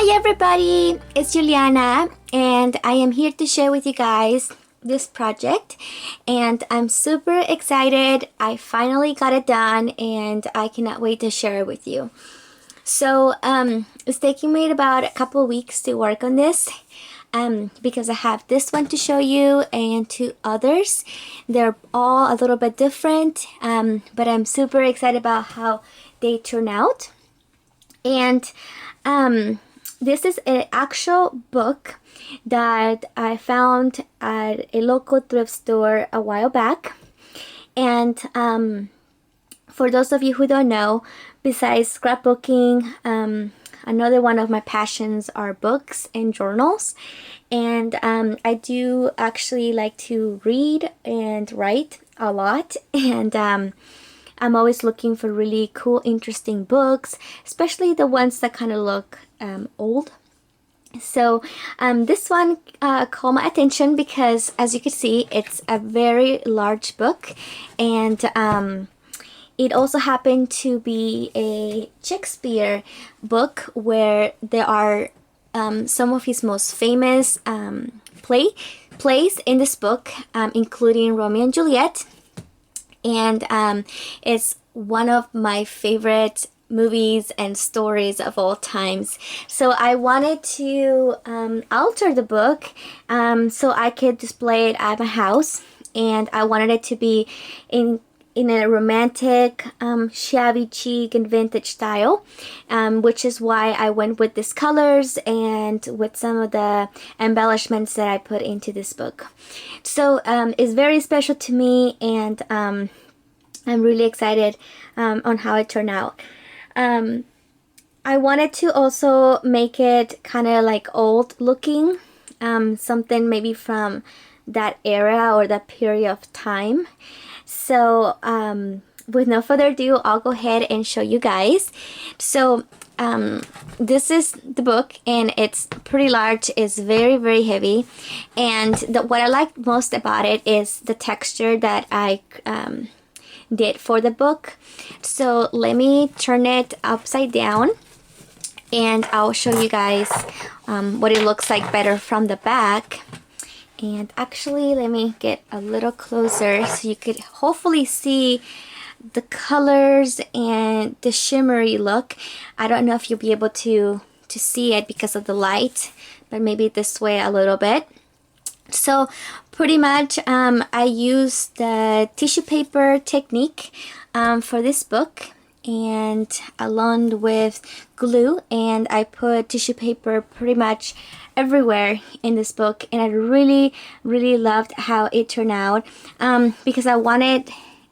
Hi everybody, it's Juliana and I am here to share with you guys this project and I'm super excited. I finally got it done and I cannot wait to share it with you. So it's taking me about a couple of weeks to work on this because I have this one to show you and two others. They're all a little bit different, but I'm super excited about how they turn out. And this is an actual book that I found at a local thrift store a while back. And for those of you who don't know, besides scrapbooking, another one of my passions are books and journals. And I do actually like to read and write a lot. And I'm always looking for really cool, interesting books, especially the ones that kind of look old. So this one caught my attention because, as you can see, it's a very large book, and it also happened to be a Shakespeare book where there are some of his most famous plays in this book, including Romeo and Juliet. And it's one of my favorite movies and stories of all times. So I wanted to alter the book so I could display it at my house, and I wanted it to be in a romantic, shabby chic and vintage style, which is why I went with these colors and with some of the embellishments that I put into this book. So it's very special to me, and I'm really excited on how it turned out. I wanted to also make it kind of like old looking, something maybe from that era or that period of time. So with no further ado, I'll go ahead and show you guys. So this is the book, and it's pretty large. It's very, very heavy, and what I like most about it is the texture that I did for the book. So let me turn it upside down and I'll show you guys what it looks like better from the back. And actually, let me get a little closer so you could hopefully see the colors and the shimmery look. I don't know if you'll be able to see it because of the light, but maybe this way a little bit. So pretty much I use the tissue paper technique for this book, and along with glue, and I put tissue paper pretty much everywhere in this book, and I really loved how it turned out because I wanted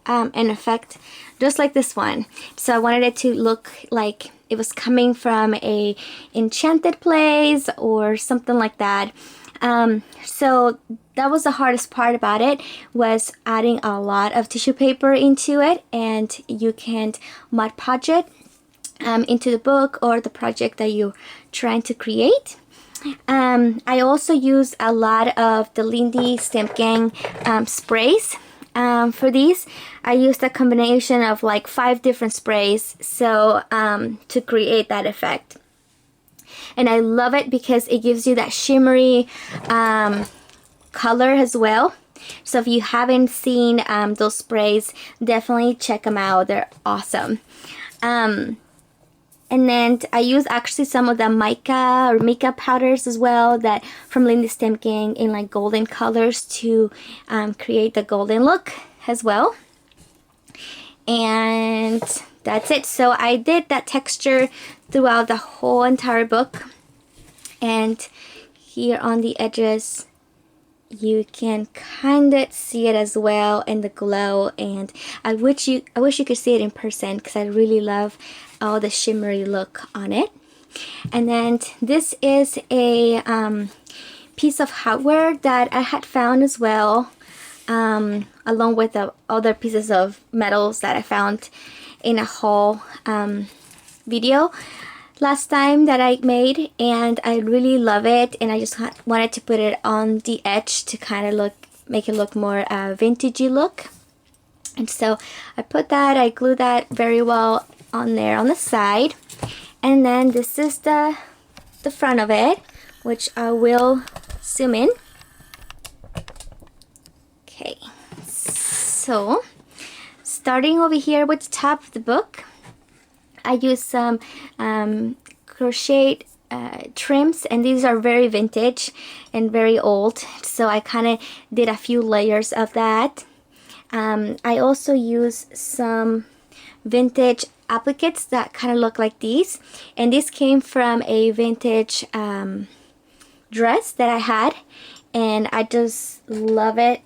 an effect just like this one. So I wanted it to look like it was coming from a enchanted place or something like that. So that was the hardest part about it, was adding a lot of tissue paper into it, and you can't Mod Podge it into the book or the project that you're trying to create. I also use a lot of the Lindy Stamp Gang sprays. For these, I used a combination of like 5 different sprays so to create that effect. And I love it because it gives you that shimmery color as well. So if you haven't seen those sprays, definitely check them out. They're awesome. And then I use actually some of the mica or makeup powders as well, that from Lindy Stamp Gang, in like golden colors to create the golden look as well. And that's it. So I did that texture throughout the whole entire book, and here on the edges you can kind of see it as well, and the glow. And I wish you could see it in person because I really love all the shimmery look on it. And then this is a piece of hardware that I had found as well, along with the other pieces of metals that I found in a haul video last time that I made, and I really love it, and I just wanted to put it on the edge to kind of make it look more vintagey look. And so I put that, I glued that very well on there on the side. And then this is the the front of it, which I will zoom in. Okay, so starting over here with the top of the book, I use some crochet trims, and these are very vintage and very old, so I kind of did a few layers of that. I also use some vintage appliques that kind of look like these, and this came from a vintage dress that I had, and I just love it,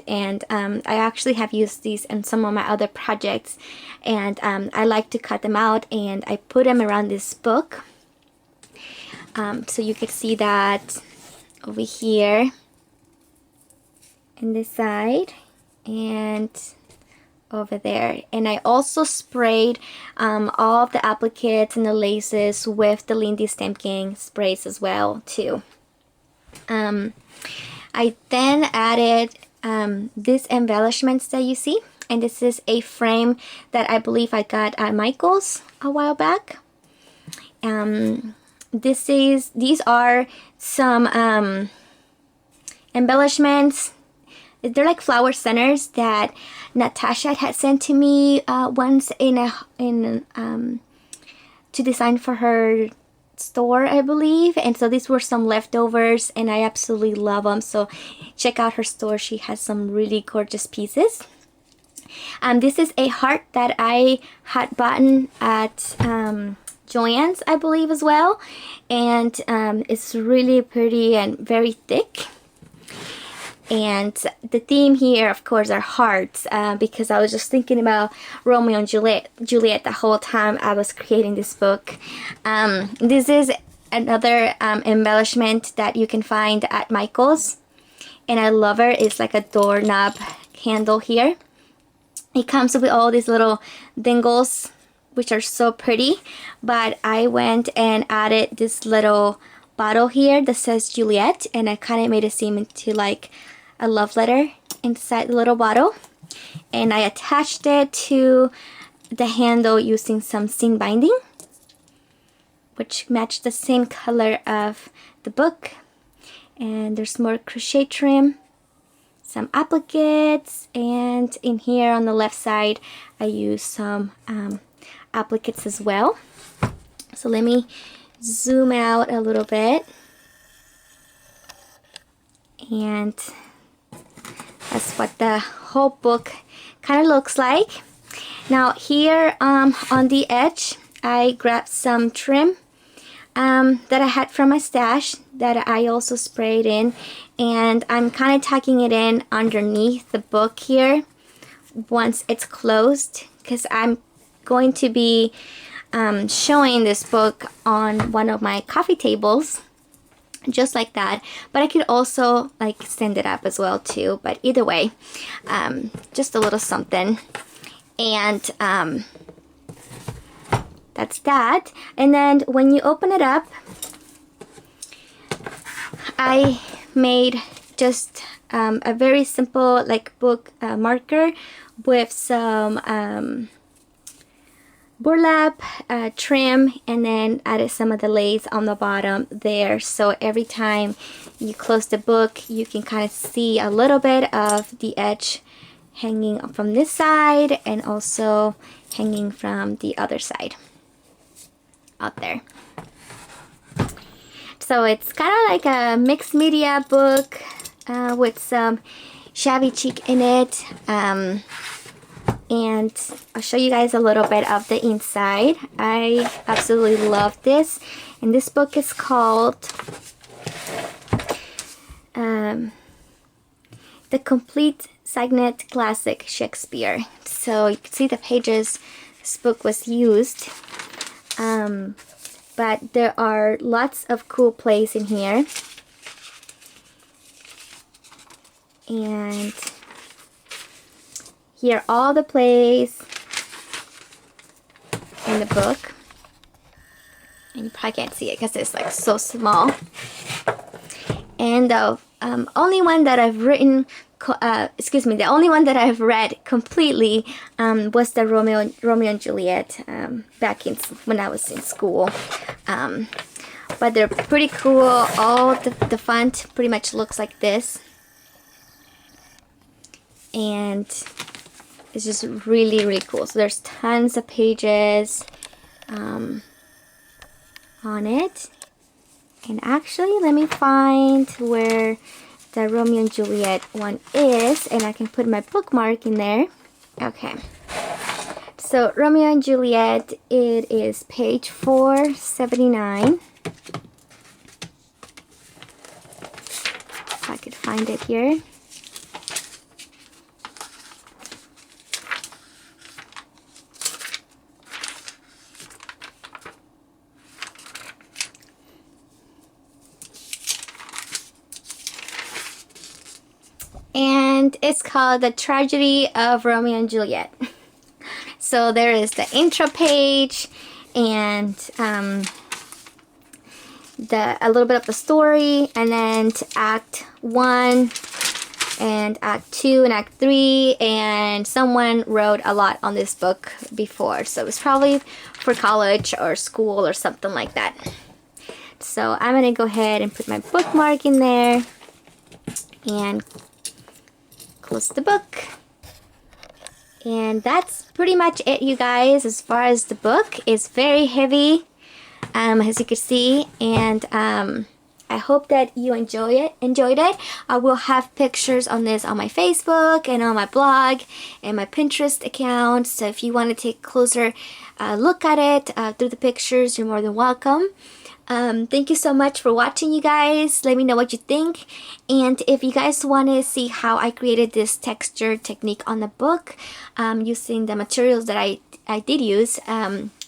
and I actually have used these in some of my other projects, and I like to cut them out and I put them around this book, so you can see that over here in this side and over there. And I also sprayed all of the appliques and the laces with the Lindy Stamking sprays as well too. I then added these embellishments that you see, and this is a frame that I believe I got at Michael's a while back. These are some embellishments. They're like flower centers that Natasha had sent to me once to design for her store, I believe. And so these were some leftovers, and I absolutely love them. So check out her store. She has some really gorgeous pieces. This is a heart that I had bought at Joann's, I believe, as well. And it's really pretty and very thick. And the theme here, of course, are hearts, because I was just thinking about Romeo and Juliet the whole time I was creating this book. This is another embellishment that you can find at Michael's, and I love it. It's like a doorknob handle here. It comes with all these little dingles, which are so pretty, but I went and added this little bottle here that says Juliet, and I kind of made it seem into like a love letter inside the little bottle, and I attached it to the handle using some seam binding, which matched the same color of the book. And there's more crochet trim, some appliques, and in here on the left side I use some appliques as well. So let me zoom out a little bit, and that's what the whole book kind of looks like. Now here on the edge, I grabbed some trim that I had from my stash that I also sprayed in, and I'm kind of tucking it in underneath the book here once it's closed, because I'm going to be showing this book on one of my coffee tables, just like that. But I could also like stand it up as well too, but either way, just a little something. And that's that. And then when you open it up, I made just a very simple like book marker with some burlap trim, and then added some of the lace on the bottom there, so every time you close the book you can kind of see a little bit of the edge hanging from this side and also hanging from the other side out there. So it's kind of like a mixed media book with some shabby chic in it. And I'll show you guys a little bit of the inside. I absolutely love this, and this book is called The Complete Signet Classic Shakespeare. So you can see the pages this book was used, but there are lots of cool plays in here, and here are all the plays in the book, and you probably can't see it because it's like so small. And the only one that I've written, the only one that I've read completely was the Romeo and Juliet back when I was in school. but they're pretty cool. All the font pretty much looks like this, and it's just really, really cool. So there's tons of pages on it. And actually, let me find where the Romeo and Juliet one is, and I can put my bookmark in there. Okay. So Romeo and Juliet, it is page 479. If I could find it here. And it's called The Tragedy of Romeo and Juliet. So there is the intro page and a little bit of the story, and then to Act 1 and Act 2 and Act 3, and someone wrote a lot on this book before, so it's probably for college or school or something like that. So I'm gonna go ahead and put my bookmark in there and close the book. And that's pretty much it, you guys, as far as the book. It's very heavy, as you can see, and I hope that you enjoyed it. I will have pictures on this on my Facebook and on my blog and my Pinterest account, so if you want to take a closer look at it through the pictures, you're more than welcome. Thank you so much for watching, you guys. Let me know what you think, and if you guys want to see how I created this texture technique on the book using the materials that I did use,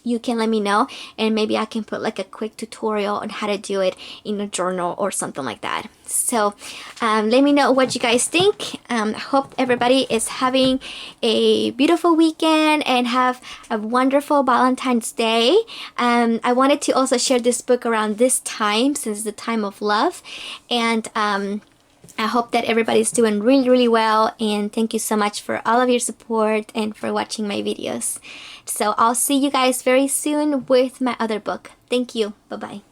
you can let me know, and maybe I can put like a quick tutorial on how to do it in a journal or something like that. So let me know what you guys think. I hope everybody is having a beautiful weekend and have a wonderful Valentine's Day. I wanted to also share this book around this time, since it's the time of love, and I hope that everybody's doing really, really well, and thank you so much for all of your support and for watching my videos. So I'll see you guys very soon with my other book. Thank you. Bye-bye.